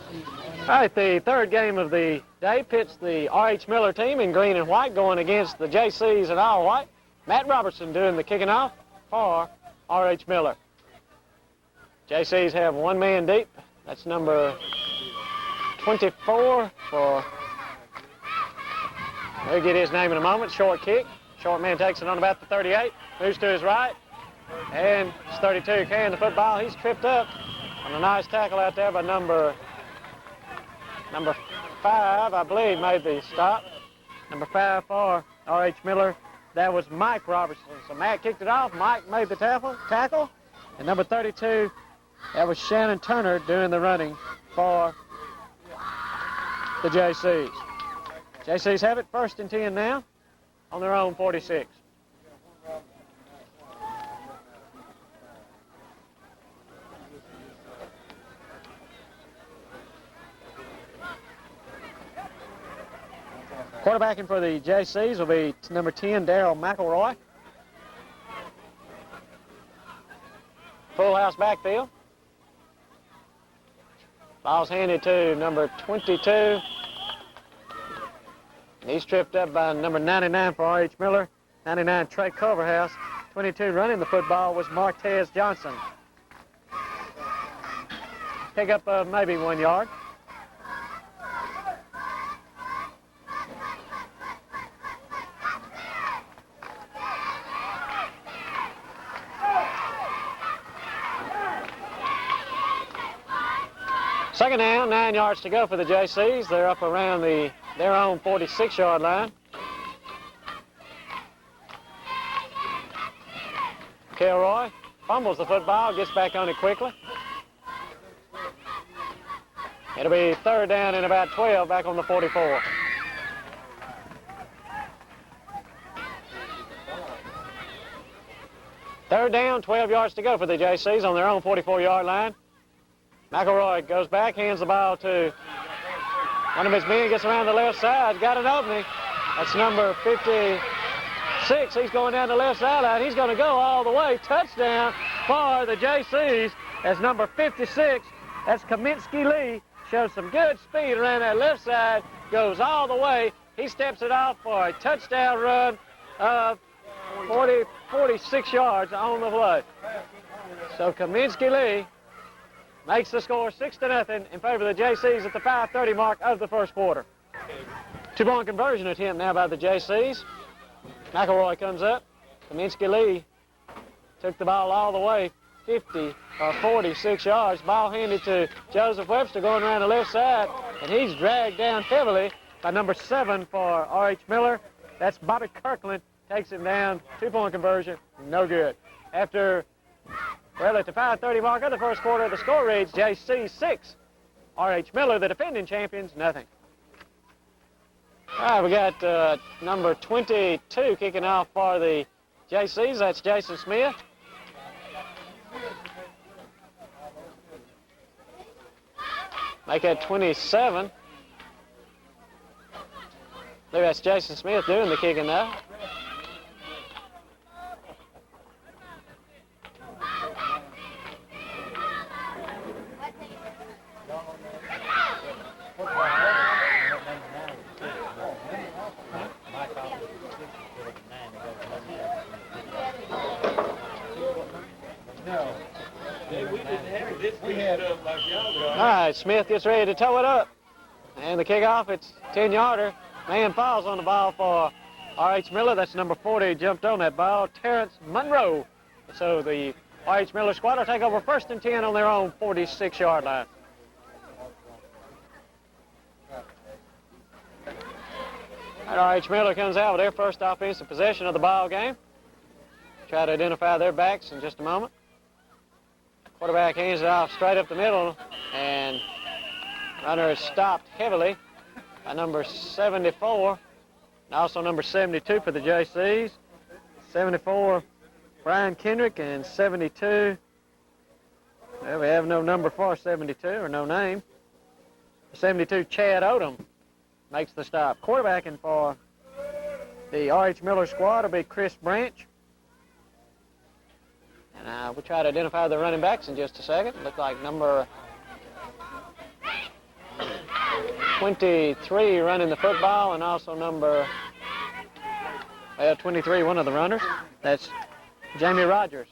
All right, the third game of the day pits the R.H. Miller team in green and white going against the Jaycees in all white. Matt Robertson doing the kicking off for R.H. Miller. Jaycees have one man deep. That's number 24 for, we'll get his name in a moment, short kick. Short man takes it on about the 38, moves to his right, and it's 32 carrying the football. He's tripped up on a nice tackle out there by number 5, I believe, made the stop. Number 5 for R.H. Miller. That was Mike Robertson. So Matt kicked it off. Mike made the tackle. And number 32, that was Shannon Turner doing the running for the Jaycees. Jaycees have it 1st and 10 now on their own 46. Quarterbacking for the Jaycees will be number 10, Darryl McElroy. Full house backfield. Ball's handed to number 22. And he's tripped up by number 99 for R.H. Miller. 99, Trey Culverhouse. 22 running the football was Martez Johnson. Pick up maybe 1 yard. Second down, 9 yards to go for the Jaycees. They're up around their own 46-yard line. Kilroy fumbles the football, gets back on it quickly. It'll be 3rd down and about 12 back on the 44. Third down, 12 yards to go for the Jaycees on their own 44-yard line. McElroy goes back, hands the ball to one of his men, gets around the left side, got an opening. That's number 56. He's going down the left sideline. He's going to go all the way. Touchdown for the Jaycees as number 56. That's Kaminsky Lee. Shows some good speed around that left side, goes all the way. He steps it off for a touchdown run of 46 yards on the play. So Kaminsky Lee makes the score 6-0 in favor of the Jaycees at the 5:30 mark of the first quarter. Two-point conversion attempt now by the Jaycees. McElroy comes up. Kaminsky Lee took the ball all the way, 46 yards. Ball handed to Joseph Webster going around the left side, and he's dragged down heavily by number 7 for R.H. Miller. That's Bobby Kirkland. Takes him down. Two-point conversion, no good. At the 5:30 mark of the first quarter, the score reads Jaycees 6, R.H. Miller, the defending champions, nothing. All right, we got number 22 kicking off for the Jaycees. That's Jason Smith. Make that 27. I believe that's Jason Smith doing the kicking now. All right, Smith gets ready to tow it up. And the kickoff, it's 10-yarder. Man falls on the ball for R.H. Miller. That's number 40, jumped on that ball, Terrence Monroe. So the R.H. Miller squad will take over 1st and 10 on their own 46-yard line. R.H. Miller comes out with their first offensive possession of the ball game. Try to identify their backs in just a moment. Quarterback hands it off straight up the middle, and runner is stopped heavily by number 74, and also number 72 for the Jaycees. 74, Brian Kendrick, and 72, well, we have no number for 72, or no name. 72, Chad Odom, makes the stop. Quarterbacking for the R.H. Miller squad will be Chris Branch. And we'll try to identify the running backs in just a second. Look like number 23 running the football, and also number 23, one of the runners. That's Jamie Rogers.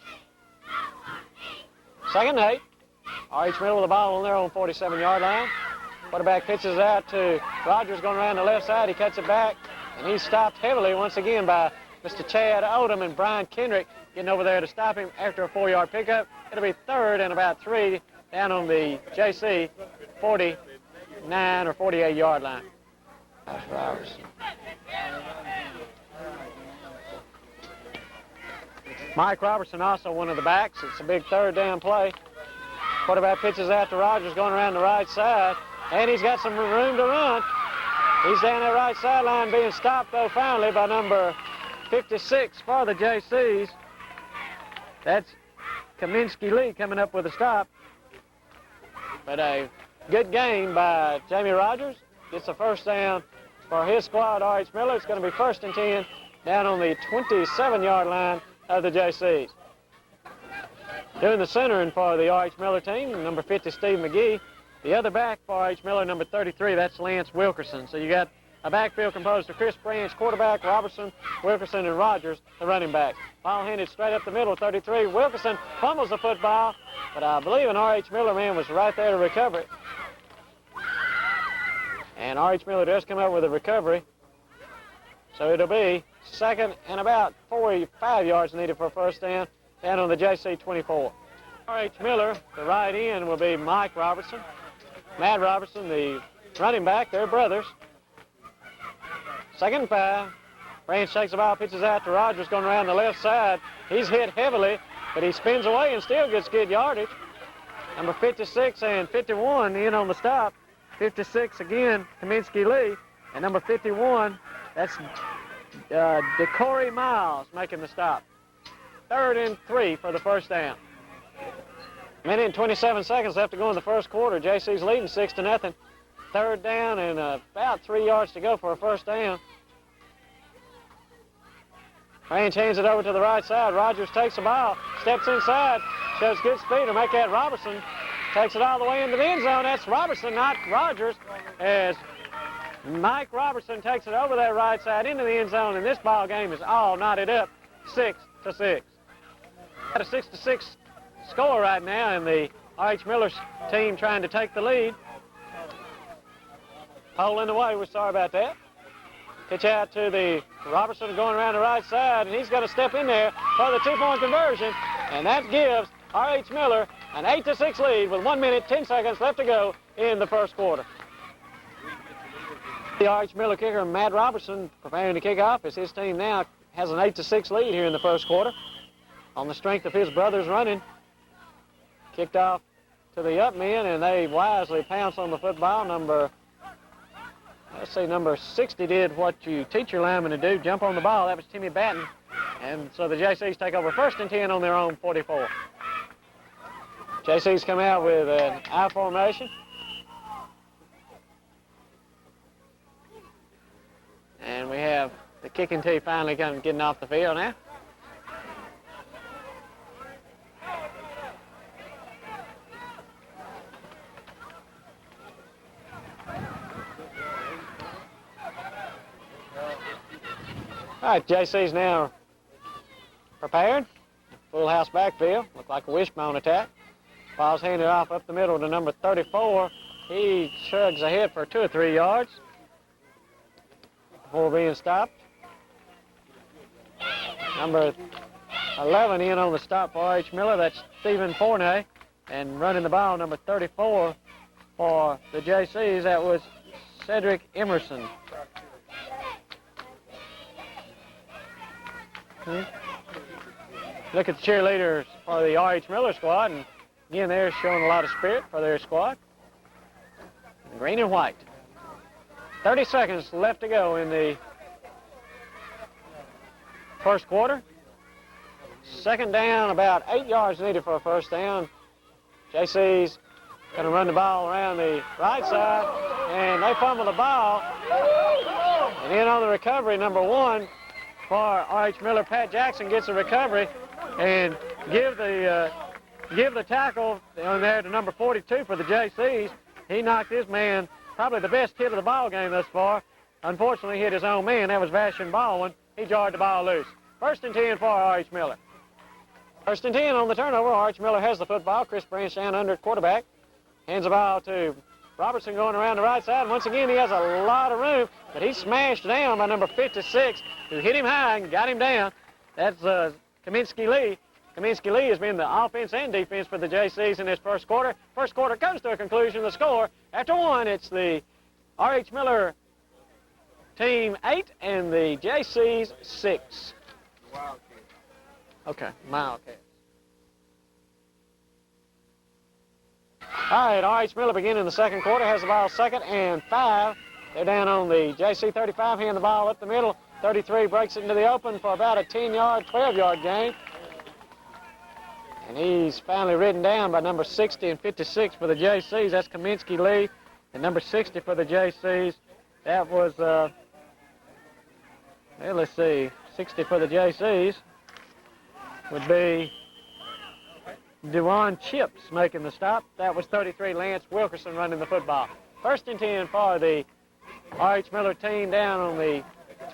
2nd and 8. R.H. Miller with the ball on their own 47-yard line. Quarterback pitches out to Rogers going around the left side. He cuts it back, and he's stopped heavily once again by Mr. Chad Odom and Brian Kendrick getting over there to stop him after a 4-yard pickup. It'll be 3rd and about 3 down on the Jaycee 49 or 48-yard line. Mike Robertson also one of the backs. It's a big 3rd down play. Quarterback pitches out to Rogers going around the right side, and he's got some room to run. He's down that right sideline being stopped, though, finally by number 56 for the Jaycees. That's Kaminsky Lee coming up with a stop. But a good game by Jamie Rogers. Gets a 1st down for his squad, R.H. Miller. It's going to be 1st and 10 down on the 27-yard line of the Jaycees. Doing the centering for the R.H. Miller team, number 50, Steve McGee. The other back for R.H. Miller, number 33, that's Lance Wilkerson. So you got a backfield composed of Chris Branch, quarterback, Robertson, Wilkerson, and Rogers, the running back. Ball handed straight up the middle, 33. Wilkerson fumbles the football, but I believe an R.H. Miller man was right there to recover it. And R.H. Miller does come up with a recovery. So it'll be 2nd and about 45 yards needed for a 1st down. Down on the Jaycee 24. R.H. Miller, the right end, will be Mike Robertson. Matt Robertson, the running back, they're brothers. 2nd and 5. Branch takes the ball, pitches out to Rogers going around the left side. He's hit heavily, but he spins away and still gets good yardage. Number 56 and 51 in on the stop. 56 again, Kaminsky Lee. And number 51, that's DeCorey Miles making the stop. 3rd and 3 for the 1st down. Minute and 27 seconds left to go in the 1st quarter. Jaycee's leading 6-0. 3rd down and about 3 yards to go for a 1st down. Branch hands it over to the right side. Rogers takes the ball, steps inside, shows good speed to make that Robertson. Takes it all the way into the end zone. That's Robertson, not Rogers, as Mike Robertson takes it over that right side into the end zone, and this ball game is all knotted up, 6-6. Got a 6-6 score right now, and the R.H. Miller team trying to take the lead. Pole in the way, we're sorry about that. Pitch out to the Robertson going around the right side, and he's going to step in there for the 2-point conversion, and that gives R.H. Miller an 8-6 lead with 1 minute, 10 seconds left to go in the 1st quarter. The R.H. Miller kicker, Matt Robertson, preparing to kick off as his team now has an 8-6 lead here in the 1st quarter. On the strength of his brothers running. Kicked off to the up men, and they wisely pounce on the football. Number 60 did what you teach your lineman to do, jump on the ball. That was Timmy Batten. And so the Jaycees take over 1st and 10 on their own 44. Jaycees come out with an I formation. And we have the kicking tee finally kind of getting off the field now. All right, Jaycees now prepared. Full house backfield. Looked like a wishbone attack. Ball's handed off up the middle to number 34. He chugs ahead for 2 or 3 yards before being stopped. Number 11 in on the stop for R.H. Miller. That's Stephen Forney. And running the ball, number 34 for the Jaycees, that was Cedric Emerson. Look at the cheerleaders for the R.H. Miller squad, and again, they're showing a lot of spirit for their squad. Green and white. 30 seconds left to go in the 1st quarter. 2nd down, about 8 yards needed for a 1st down. Jaycees going to run the ball around the right side, and they fumble the ball. And in on the recovery, number 1 for R.H. Miller, Pat Jackson gets a recovery and give the tackle on there to number 42 for the Jaycees. He knocked his man probably the best hit of the ball game thus far. Unfortunately, hit his own man. That was Vashon Baldwin. He jarred the ball loose. 1st and 10 for R.H. Miller. 1st and 10 on the turnover. R.H. Miller has the football. Chris Branch down under at quarterback. Hands the ball to Robertson going around the right side. And once again, he has a lot of room, but he's smashed down by number 56, who hit him high and got him down. That's Kaminsky Lee. Kaminsky Lee has been the offense and defense for the Jaycees in this first quarter. First quarter comes to a conclusion. The score, after one, it's the R.H. Miller team 8 and the Jaycees 6. Okay, Wildcats. All right, R.H. Miller beginning the second quarter, has the ball 2nd and 5. They're down on the JC 35, hand the ball up the middle. 33 breaks it into the open for about a 10-yard, 12-yard gain. And he's finally ridden down by number 60 and 56 for the Jaycees. That's Kaminsky Lee. And number 60 for the Jaycees, that was, well, let's see, 60 for the Jaycees would be Dewan Chips making the stop. That was 33, Lance Wilkerson running the football. 1st and 10 for the R.H. Miller team down on the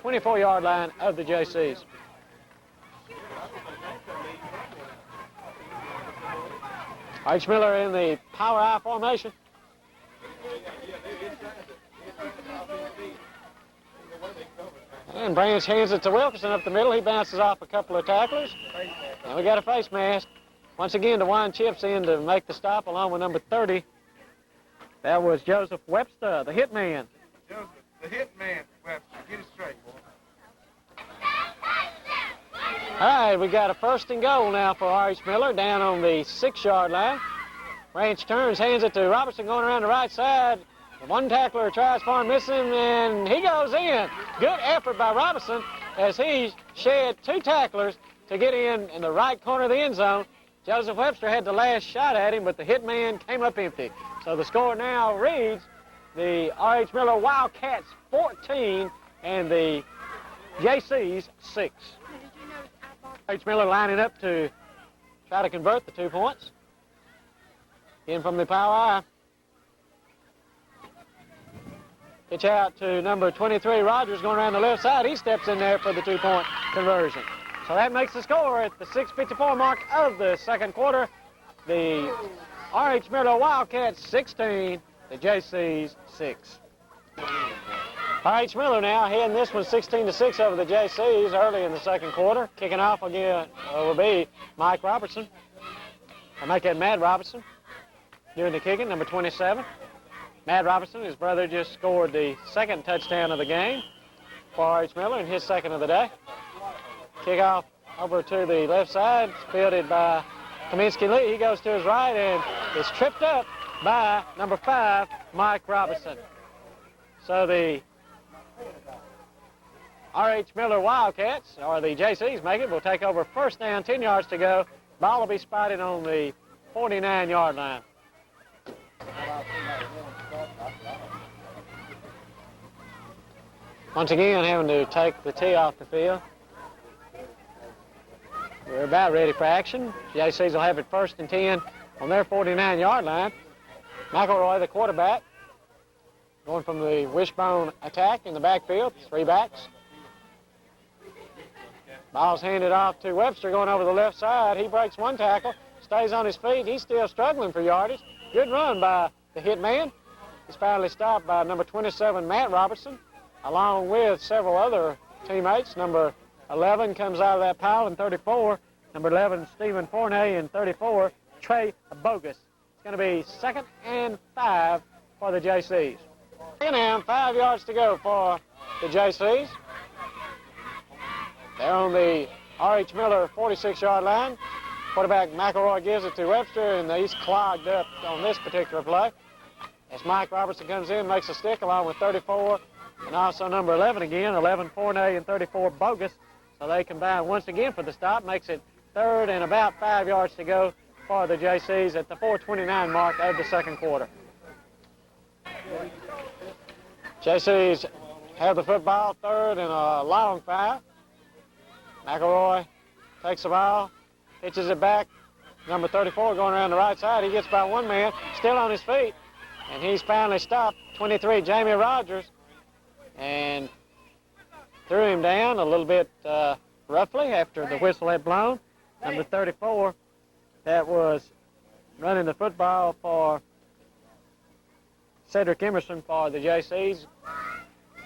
24-yard line of the Jaycees. R.H. Miller in the power I formation. And Branch hands it to Wilkerson up the middle. He bounces off a couple of tacklers. And we got a face mask. Once again, DeWine Chips in to make the stop along with number 30. That was Joseph Webster, the hit man. Joseph, the hit man, Webster. Get it straight, boy. All right, we got a 1st and goal now for R.H. Miller down on the 6-yard line. Branch turns, hands it to Robertson going around the right side. The one tackler tries for him, missing, and he goes in. Good effort by Robertson as he shed 2 tacklers to get in the right corner of the end zone. Joseph Webster had the last shot at him, but the hit man came up empty. So the score now reads the R.H. Miller Wildcats 14 and the Jaycees 6. R.H. Miller lining up to try to convert the 2 points. In from the power I. Pitch out to number 23, Rogers, going around the left side. He steps in there for the 2-point conversion. So that makes the score at the 6:54 mark of the second quarter. The R.H. Miller Wildcats 16, the Jaycees 6. R.H. Miller now heading this one 16-6 over the Jaycees early in the second quarter. Kicking off again will be Mike Robertson. I'll make that Mad Robertson doing the kicking, number 27. Mad Robertson, his brother, just scored the 2nd touchdown of the game for R.H. Miller and his 2nd of the day. Kickoff over to the left side, fielded by Kaminsky Lee. He goes to his right and is tripped up by number 5, Mike Robertson. So the R.H. Miller Wildcats, or the Jaycees make it, will take over 1st down, 10 yards to go. Ball will be spotted on the 49-yard line. Once again, having to take the tee off the field. We're about ready for action. Jaycees will have it 1st and 10 on their 49-yard line. McElroy, the quarterback, going from the wishbone attack in the backfield, 3 backs. Ball's handed off to Webster going over the left side. He breaks 1 tackle, stays on his feet. He's still struggling for yardage. Good run by the hit man. He's finally stopped by number 27, Matt Robertson, along with several other teammates. Number 11 comes out of that pile in 34. Number 11, Stephen Fournay, in 34, Trey Bogus. It's going to be 2nd and 5 for the Jaycees. And 5 yards to go for the Jaycees. They're on the R.H. Miller 46-yard line. Quarterback McElroy gives it to Webster, and he's clogged up on this particular play. As Mike Robertson comes in, makes a stick along with 34, and also number 11 again, 11 Fournay and 34 Bogus. So they combine once again for the stop, makes it 3rd and about 5 yards to go for the Jaycees at the 4:29 mark of the second quarter. Jaycees have the football, 3rd and a long 5. McElroy takes the ball, pitches it back. Number 34 going around the right side. He gets by 1 man, still on his feet. And he's finally stopped 23, Jamie Rogers, and threw him down a little bit roughly after the whistle had blown. Number 34, that was running the football for Cedric Emerson for the Jaycees.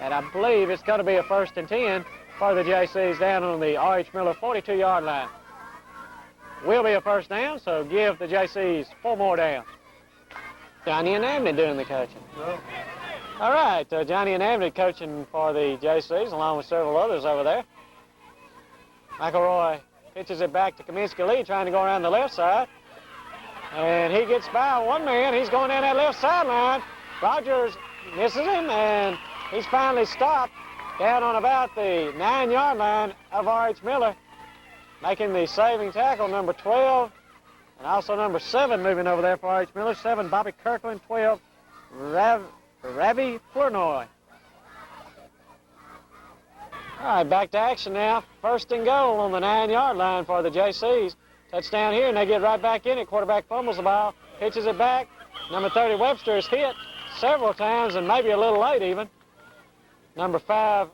And I believe it's going to be a 1st and 10 for the Jaycees down on the R.H. Miller 42-yard line. Will be a 1st down, so give the Jaycees 4 more downs. Johnny and Abney doing the coaching. All right, Johnny and Abney coaching for the Jaycees along with several others over there. McElroy pitches it back to Kaminsky Lee, trying to go around the left side. And he gets by one man. He's going down that left sideline. Rogers misses him, and he's finally stopped down on about the 9-yard line of R.H. Miller, making the saving tackle, number 12, and also number 7 moving over there for R.H. Miller. 7, Bobby Kirkland. 12, Ravi Flournoy. All right, back to action now. 1st and goal on the 9-yard line for the Jaycees. Touchdown here, and they get right back in it. Quarterback fumbles the ball, pitches it back. Number 30, Webster, is hit several times, and maybe a little late even. Number 5,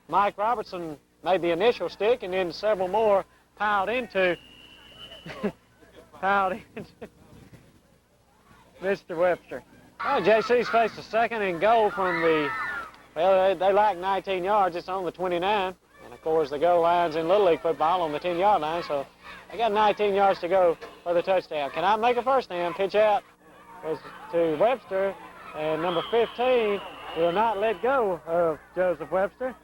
Mike Robertson, made the initial stick, and then several more piled into Mr. Webster. Well, Jaycees face a 2nd and goal from the, well, they lack 19 yards. It's on the 29. And, of course, the goal line's in Little League football on the 10-yard line, so they got 19 yards to go for the touchdown. Cannot make a 1st down. Pitch out was to Webster, and number 15 will not let go of Joseph Webster.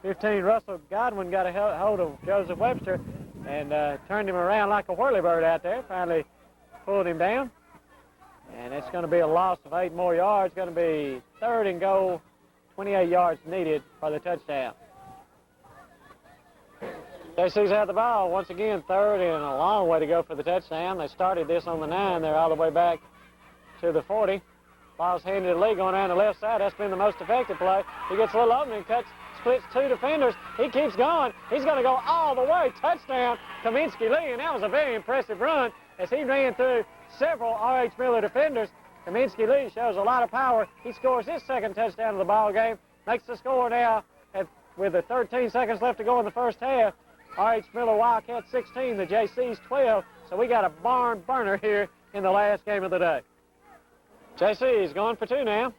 15, Russell Godwin, got a hold of Joseph Webster and turned him around like a whirlybird out there. Finally pulled him down. And it's going to be a loss of 8 more yards. Going to be 3rd and goal, 28 yards needed for the touchdown. Jaycees have the ball. Once again, 3rd and a long way to go for the touchdown. They started this on the 9. They're all the way back to the 40. Ball's handed to Lee going around the left side. That's been the most effective play. He gets a little opening, splits 2 defenders. He keeps going. He's going to go all the way. Touchdown, Kaminsky Lee, and that was a very impressive run as he ran through several R.H. Miller defenders. Kaminsky Lee shows a lot of power. He scores his 2nd touchdown of the ball game. Makes the score now with the 13 seconds left to go in the 1st half. R.H. Miller Wildcats 16, the Jaycees 12. So we got a barn burner here in the last game of the day. Jaycees going for 2 now.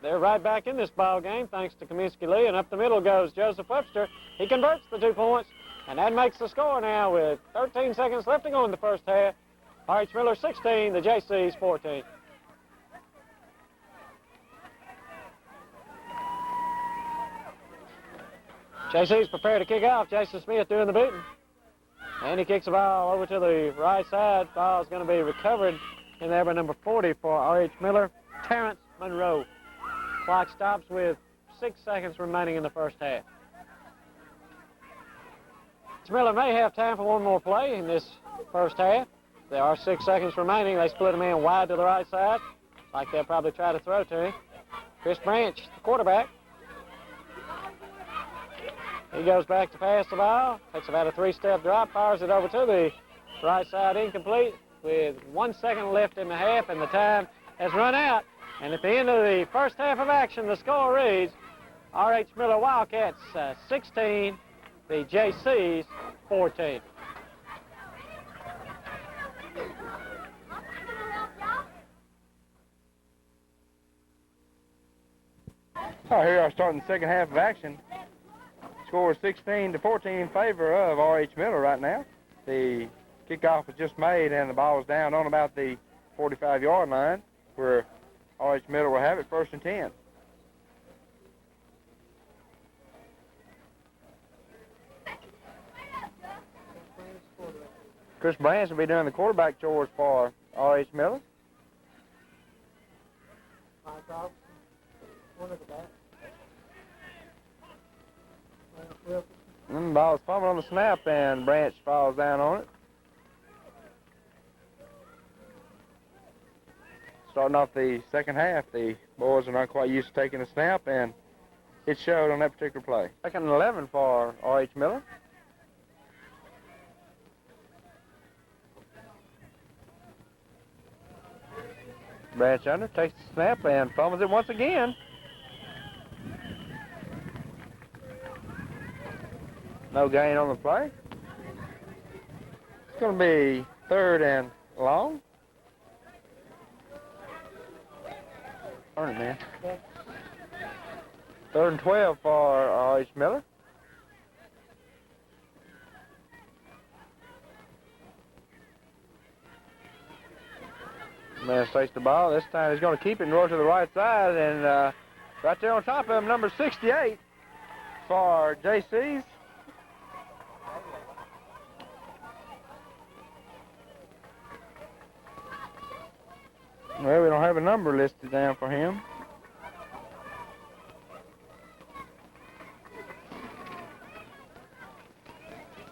They're right back in this ball game thanks to Kaminsky Lee, and up the middle goes Joseph Webster. He converts the 2 points, and that makes the score now with 13 seconds left to go in the 1st half. R.H. Miller 16, the Jaycees 14. Jaycees prepare to kick off. Jason Smith doing the booting. And he kicks the ball over to the right side. Ball's going to be recovered in there by number 40 for R.H. Miller, Terrence Monroe. Clock stops with 6 seconds remaining in the 1st half. Miller may have time for one more play in this 1st half. There are 6 seconds remaining. They split him in wide to the right side, like they'll probably try to throw to him. Chris Branch, the quarterback. He goes back to pass the ball. Takes about a 3-step drop, fires it over to the right side, incomplete, with 1 second left in the half, and the time has run out. And at the end of the 1st half of action, the score reads R.H. Miller Wildcats 16, the Jaycees 14. Oh, here are starting the 2nd half of action. Score is 16-14 in favor of R.H. Miller right now. The kickoff was just made, and the ball is down on about the 45-yard line, where R.H. Miller will have it 1st and 10. Chris Branch will be doing the quarterback chores for R.H. Miller. And the ball is fumbled on the snap, and Branch falls down on it. Starting off the 2nd half, the boys are not quite used to taking a snap, and it showed on that particular play. 2nd and 11 for R.H. Miller. Branch under, takes the snap and fumbles it once again. No gain on the play. It's going to be 3rd and long. Turn it, man. 3rd and 12 for R.H. Miller. Man takes the ball. This time he's going to keep it and roll to the right side. And right there on top of him, number 68 for Jaycees. Well, we don't have a number listed down for him.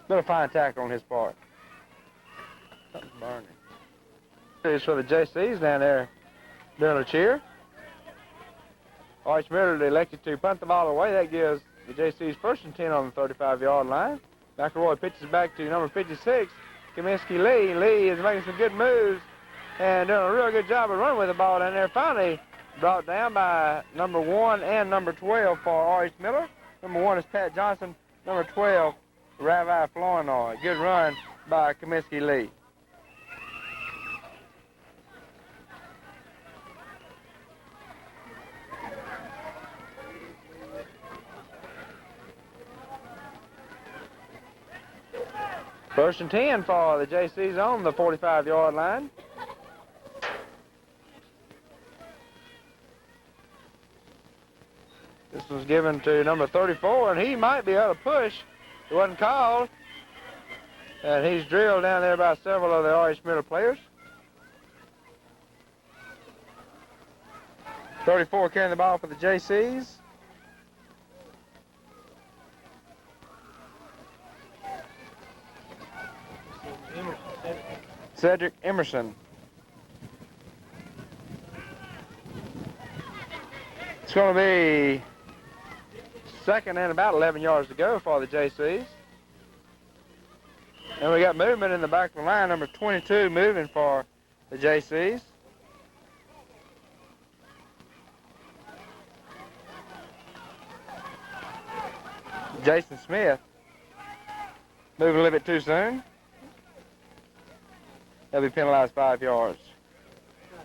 Been a fine tackle on his part. Something's burning. It's for the Jaycees down there doing a cheer. R.H. Miller elected to punt the ball away. That gives the Jaycees 1st and 10 on the 35-yard line. McElroy pitches back to number 56, Kaminsky Lee. Lee is making some good moves and doing a real good job of running with the ball down there. Finally brought down by number 1 and number 12 for R.H. Miller. Number 1 is Pat Johnson. Number 12, Ravi Flournoy. Good run by Kaminsky Lee. First and 10 for the Jaycees on the 45-yard line. This was given to number 34, and he might be able to push. It wasn't called. And he's drilled down there by several of the R.H. Miller players. 34 carrying the ball for the Jaycees. Cedric Emerson. It's going to be 2nd and about 11 yards to go for the Jaycees. And we got movement in the back of the line. Number 22 moving for the Jaycees. Jason Smith moving a little bit too soon. He'll be penalized 5 yards.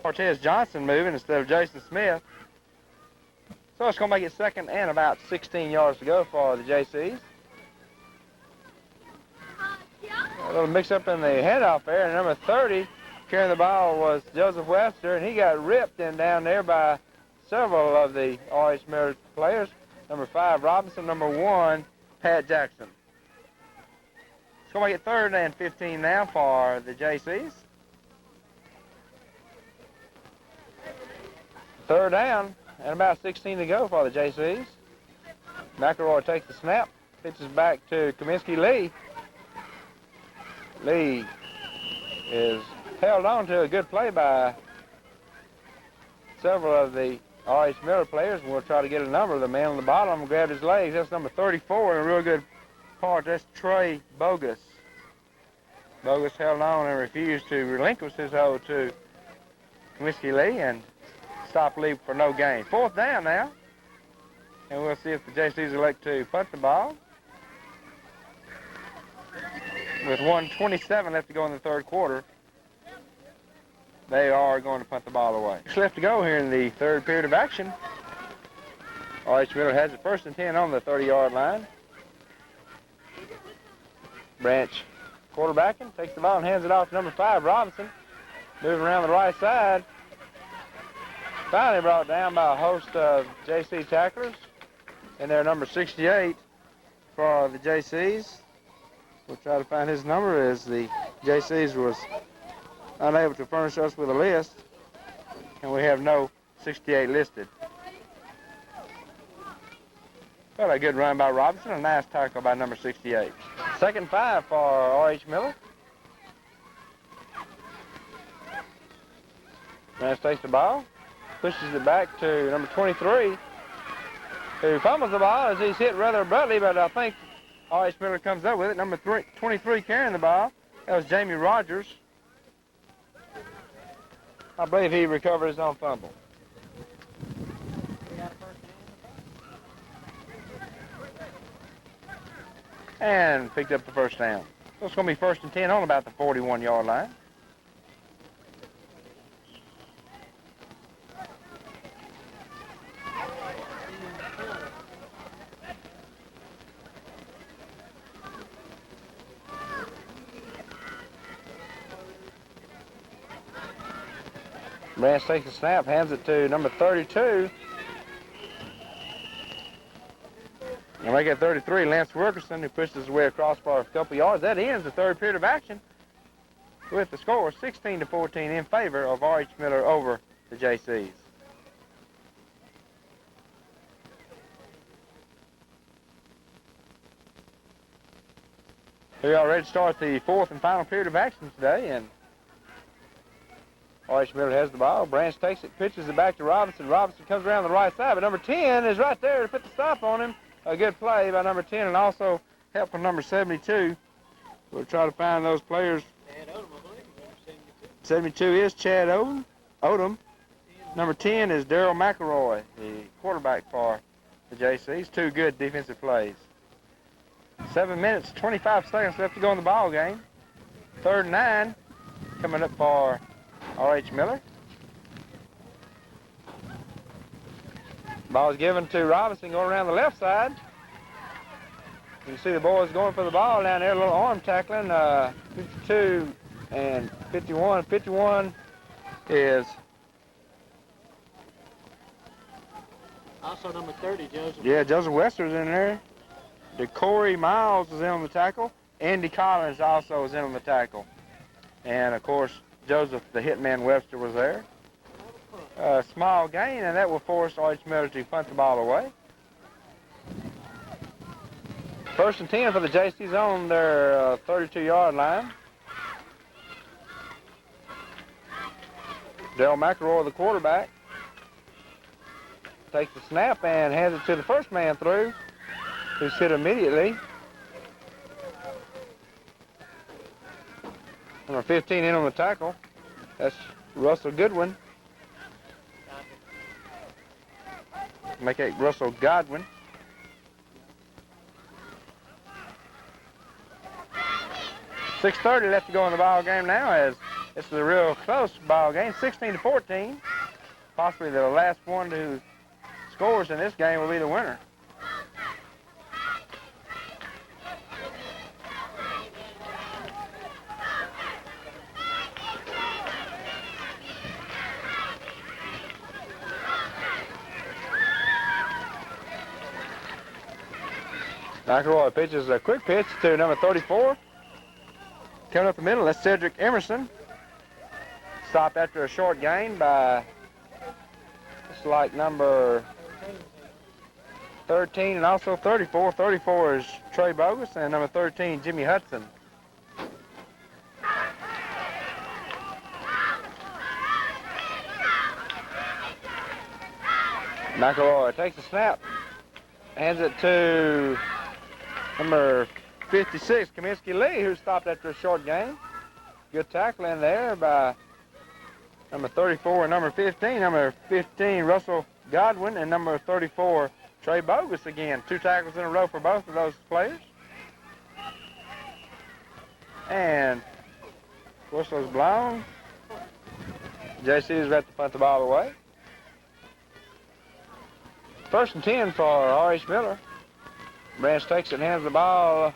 Cortez Johnson moving instead of Jason Smith. So it's going to make it 2nd and about 16 yards to go for the Jaycees. A little mix-up in the handoff there. And number 30 carrying the ball was Joseph Webster, and he got ripped in down there by several of the R.H. Miller players. Number 5, Robinson. Number 1, Pat Jackson. It's going to make it 3rd and 15 now for the Jaycees. 3rd down and about 16 to go for the Jaycees. McElroy takes the snap, pitches back to Kaminsky Lee. Lee is held on to a good play by several of the R.H. Miller players. We'll try to get a number. The man on the bottom grabbed his legs. That's number 34 and a real good part. That's Trey Bogus. Bogus held on and refused to relinquish his hold to Kaminsky Lee and stopped Lee for no gain. 4th down now. And we'll see if the Jaycees elect to punt the ball. With 1:27 left to go in the 3rd quarter, they are going to punt the ball away. 6 left to go here in the 3rd period of action. R.H. Miller has it 1st and 10 on the 30-yard line. Branch quarterbacking, takes the ball and hands it off to number 5, Robinson. Moving around the right side. Finally brought down by a host of JC tacklers. And their number 68 for the Jaycees. We'll try to find his number as the Jaycees was unable to furnish us with a list. And we have no 68 listed. But a good run by Robinson, a nice tackle by number 68. 2nd and 5 for R.H. Miller. Lance takes the ball, pushes it back to number 23, who fumbles the ball as he's hit rather abruptly, but I think R.H. Miller comes up with it. Number 23 carrying the ball. That was Jamie Rogers. I believe he recovered his own fumble. And picked up the first down. So it's going to be 1st and 10 on about the 41-yard line. Branch takes the snap, hands it to number 32. And make it 33, Lance Wilkerson, who pushes his way across for a couple yards. That ends the third period of action with the score 16-14 in favor of R.H. Miller over the Jaycees. We are ready to start the fourth and final period of action today, and R.H. Miller has the ball. Branch takes it, pitches it back to Robinson. Robinson comes around the right side, but number 10 is right there to put the stop on him. A good play by number 10 and also help from number 72. We'll try to find those players. 72 is Chad Odom. Number 10 is Daryl McElroy, the quarterback for the Jaycees. Two good defensive plays. 7 minutes, 25 seconds left to go in the ball game. 3rd and 9 coming up for R.H. Miller. Ball is given to Robinson going around the left side. You can see the boys going for the ball down there, a little arm tackling. 52 and 51. 51 is also number 30, Joseph. Yeah, Joseph Wester's in there. DeCorey Miles is in on the tackle. Andy Collins also is in on the tackle. And, of course, Joseph, the hitman Webster, was there. A small gain, and that will force R.H. Miller to punt the ball away. 1st and 10 for the Jaycees on their 32-yard line. Daryl McElroy, the quarterback, takes the snap and hands it to the first man through, who's hit immediately. Number 15 in on the tackle. That's Russell Goodwin. Make it Russell Godwin. .6:30 left to go in the ball game now, as it's a real close ball game, 16-14. Possibly the last one who scores in this game will be the winner. McElroy pitches a quick pitch to number 34. Coming up the middle, that's Cedric Emerson. Stopped after a short gain by, it's like number 13 and also 34. 34 is Trey Bogus, and number 13, Jimmy Hudson. McElroy takes the snap, hands it to number 56, Kaminsky Lee, who stopped after a short gain. Good tackle in there by number 34 and number 15. Number 15, Russell Godwin, and number 34, Trey Bogus again. 2 tackles in a row for both of those players. And whistle's blown. Jaycees ready to punt the ball away. 1st and 10 for R.H. Miller. Branch takes it and hands the ball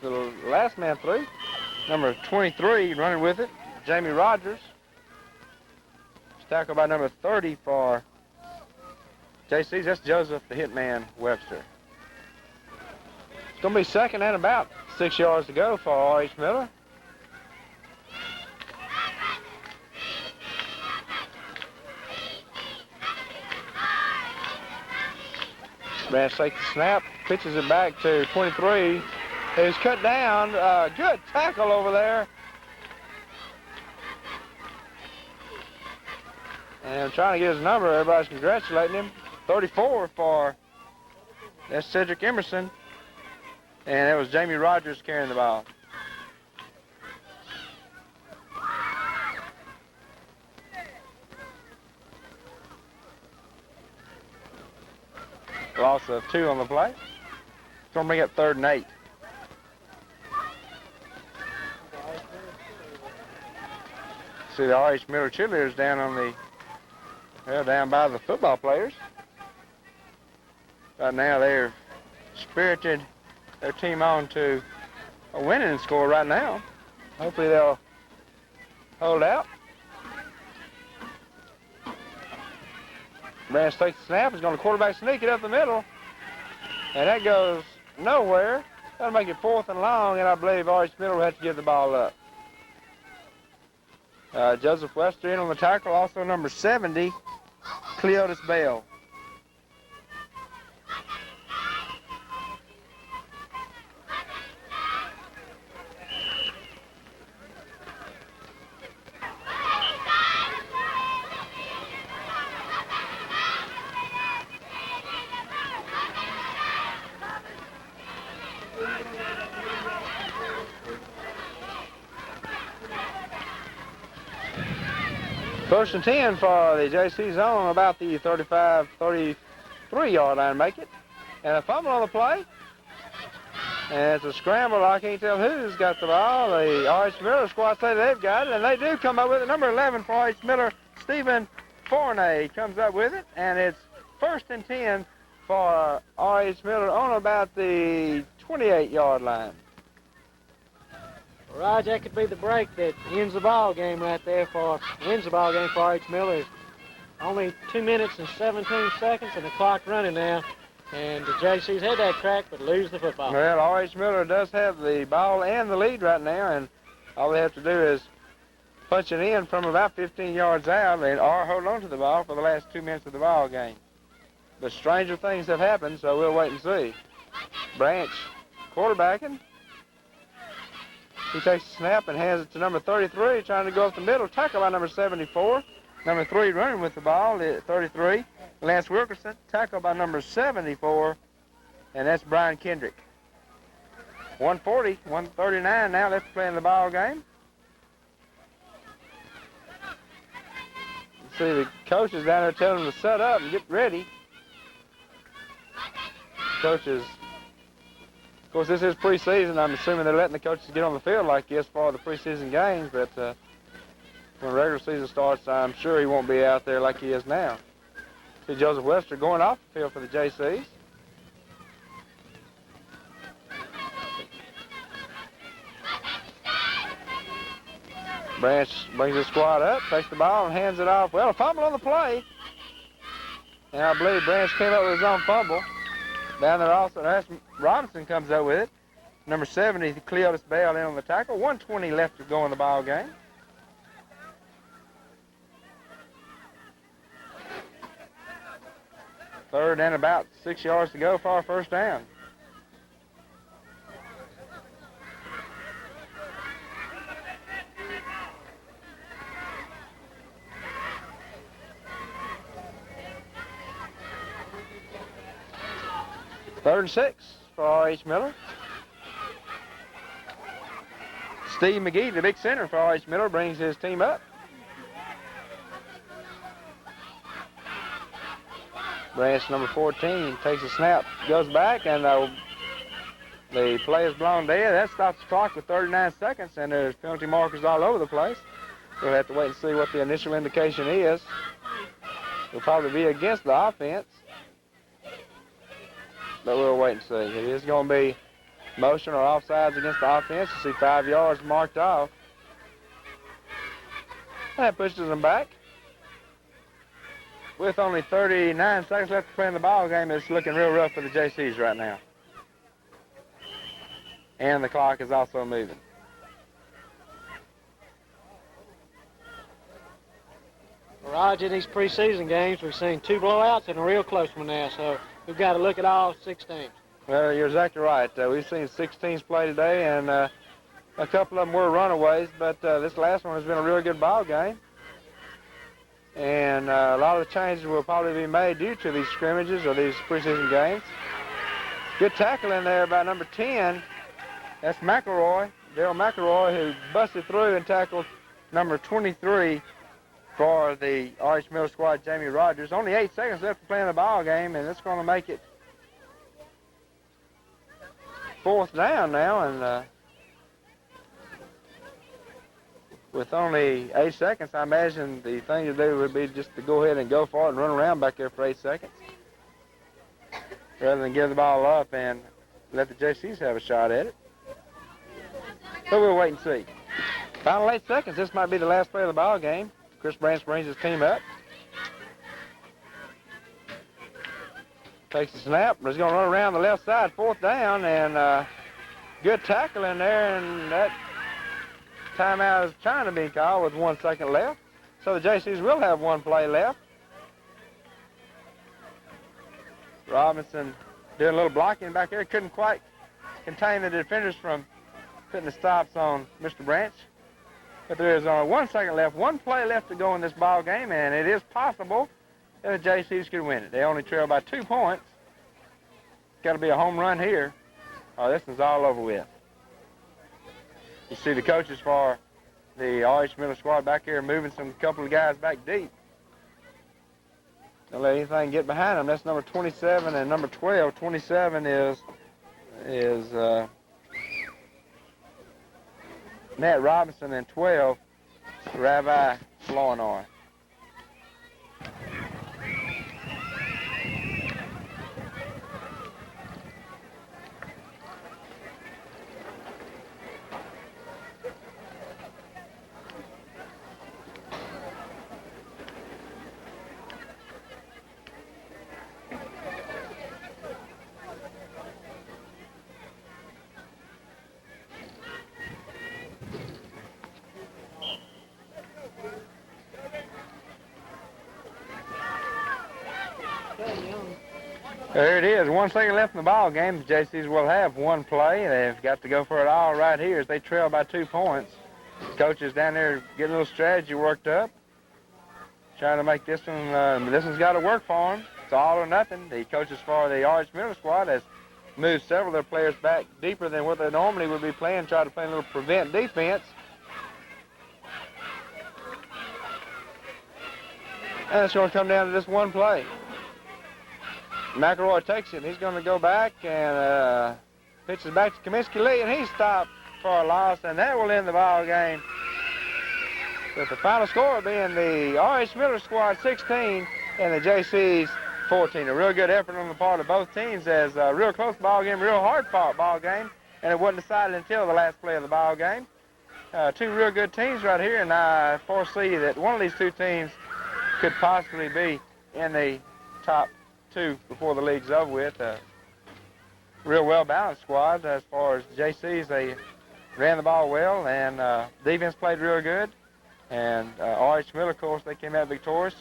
to the last man through. Number 23 running with it, Jamie Rogers. It's tackled by number 30 for Jaycees. That's Joseph, the hitman Webster. It's going to be 2nd and about 6 yards to go for R.H. Miller. Branch takes the snap, pitches it back to 23. He's cut down. Good tackle over there. And trying to get his number. Everybody's congratulating him. 34 for, that's Cedric Emerson. And it was Jamie Rogers carrying the ball. Loss of 2 on the play. It's going to bring up 3rd and 8. See the R.H. Miller cheerleaders down on the, well, down by the football players. Right now they're spirited their team on to a winning score right now. Hopefully they'll hold out. Branch takes the snap. He's going to quarterback sneak it up the middle. And that goes nowhere. That'll make it 4th and long, and I believe R.H. Miller will have to give the ball up. Joseph Wester in on the tackle, also number 70, Cleotis Bell. First and 10 for the Jaycees on about the 35, 33-yard line, make it. And a fumble on the play. And it's a scramble. I can't tell who's got the ball. The R.H. Miller squad say they've got it, and they do come up with it. Number 11 for R.H. Miller, Stephen Forney comes up with it, and it's 1st and 10 for R.H. Miller on about the 28-yard line. Raj, that could be the break that ends the ball game right there wins the ball game for R.H. Miller. Only 2 minutes and 17 seconds and the clock running now. And the Jaycees had that crack but lose the football. Well, R.H. Miller does have the ball and the lead right now, and all they have to do is punch it in from about 15 yards out or hold on to the ball for the last 2 minutes of the ball game. But stranger things have happened, so we'll wait and see. Branch quarterbacking. He takes the snap and hands it to number 33, trying to go up the middle. Tackle by number 74. Number 3 running with the ball at 33. Lance Wilkerson. Tackle by number 74, and that's Brian Kendrick. 140, 139 now left to play in the ball game. You see the coaches down there telling them to set up and get ready. Coaches. Of course, this is preseason. I'm assuming they're letting the coaches get on the field like this for the preseason games, but when regular season starts, I'm sure he won't be out there like he is now. See Joseph Wester going off the field for the Jaycees. Branch brings his squad up, takes the ball and hands it off. Well, a fumble on the play. And I believe Branch came up with his own fumble. Down there also, Robinson comes up with it. Number 70, Cleotis Bell in on the tackle. 1:20 left to go in the ball game. Third and about 6 yards to go for our first down. Third and 6 for R.H. Miller. Steve McGee, the big center for R.H. Miller, brings his team up. Branch number 14 takes a snap, goes back, and the play is blown dead. That stops the clock with 39 seconds, and there's penalty markers all over the place. We'll have to wait and see what the initial indication is. It'll probably be against the offense. But we'll wait and see. It is going to be motion or offsides against the offense. You see 5 yards marked off. That pushes them back. With only 39 seconds left to play in the ball game, it's looking real rough for the Jaycees right now. And the clock is also moving. Raj, in these preseason games, we've seen 2 blowouts and a real close one now, so we've got to look at all 6 teams. Well, you're exactly right. We've seen 6 teams play today, and a couple of them were runaways, but this last one has been a really good ball game. And a lot of the changes will probably be made due to these scrimmages or these preseason games. Good tackle in there by number 10. That's McElroy, Daryl McElroy, who busted through and tackled number 23 for the R.H. Miller squad, Jamie Rogers. Only 8 seconds left to play in the ball game, and it's going to make it 4th down now, and with only 8 seconds, I imagine the thing to do would be just to go ahead and go for it and run around back there for 8 seconds, rather than give the ball up and let the Jaycees have a shot at it. So we'll wait and see. Final 8 seconds. This might be the last play of the ball game. Chris Branch brings his team up. Takes a snap. He's going to run around the left side, 4th down, and good tackle in there, and that timeout is trying to be called with 1 second left. So the Jaycees will have 1 play left. Robinson doing a little blocking back there. Couldn't quite contain the defenders from putting the stops on Mr. Branch. But there is only 1 second left, 1 play left to go in this ball game, and it is possible that the Jaycees could win it. They only trail by 2 points. Got to be a home run here, or this one's all over with. You see the coaches for the RH Miller squad back here moving some couple of guys back deep. Don't let anything get behind them. That's number 27 and number 12. 27 is Matt Robinson, and 12, Rabbi Flournoy. There it is. 1 second left in the ball game. The Jaycees will have 1 play. They've got to go for it all right here as they trail by 2 points. Coaches down there getting a little strategy worked up, trying to make this one. This one's got to work for them. It's all or nothing. The coaches for the RH Miller squad has moved several of their players back deeper than what they normally would be playing, try to play a little prevent defense. And it's going to come down to this 1 play. McElroy takes it, and he's going to go back and pitches back to Kaminsky Lee, and he's stopped for a loss, and that will end the ball game. With the final score being the RH Miller squad 16 and the Jaycees 14. A real good effort on the part of both teams, as a real close ball game, real hard-fought ball game, and it wasn't decided until the last play of the ball game. 2 real good teams right here, and I foresee that one of these 2 teams could possibly be in the top 2 before the league's over with. Real well-balanced squad as far as Jaycees. They ran the ball well, and defense played real good. And RH Miller, of course, they came out victorious.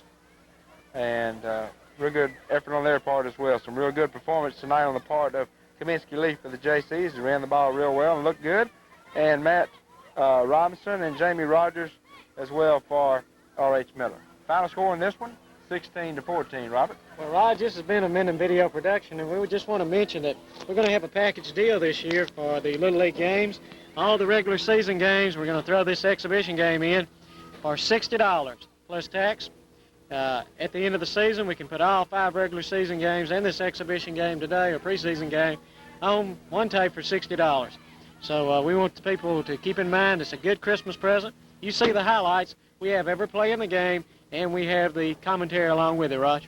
And real good effort on their part as well. Some real good performance tonight on the part of Kaminsky Lee for the Jaycees. They ran the ball real well and looked good. And Matt Robinson and Jamie Rogers as well for RH Miller. Final score in this one, 16-14, Robert. Well, Raj, this has been a Minden Video production, and we would just want to mention that we're going to have a package deal this year for the Little League games. All the regular season games, we're going to throw this exhibition game in for $60 plus tax. At the end of the season, we can put all 5 regular season games and this exhibition game today, or preseason game, on one tape for $60. So we want the people to keep in mind it's a good Christmas present. You see the highlights. We have every play in the game, and we have the commentary along with it, Roger.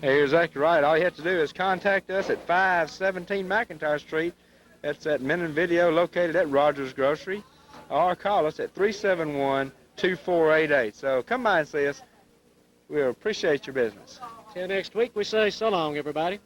Hey, you're exactly right. All you have to do is contact us at 517 McIntyre Street. That's at Minden Video, located at Rogers Grocery. Or call us at 371-2488. So come by and see us. We'll appreciate your business. Till next week, we say so long, everybody.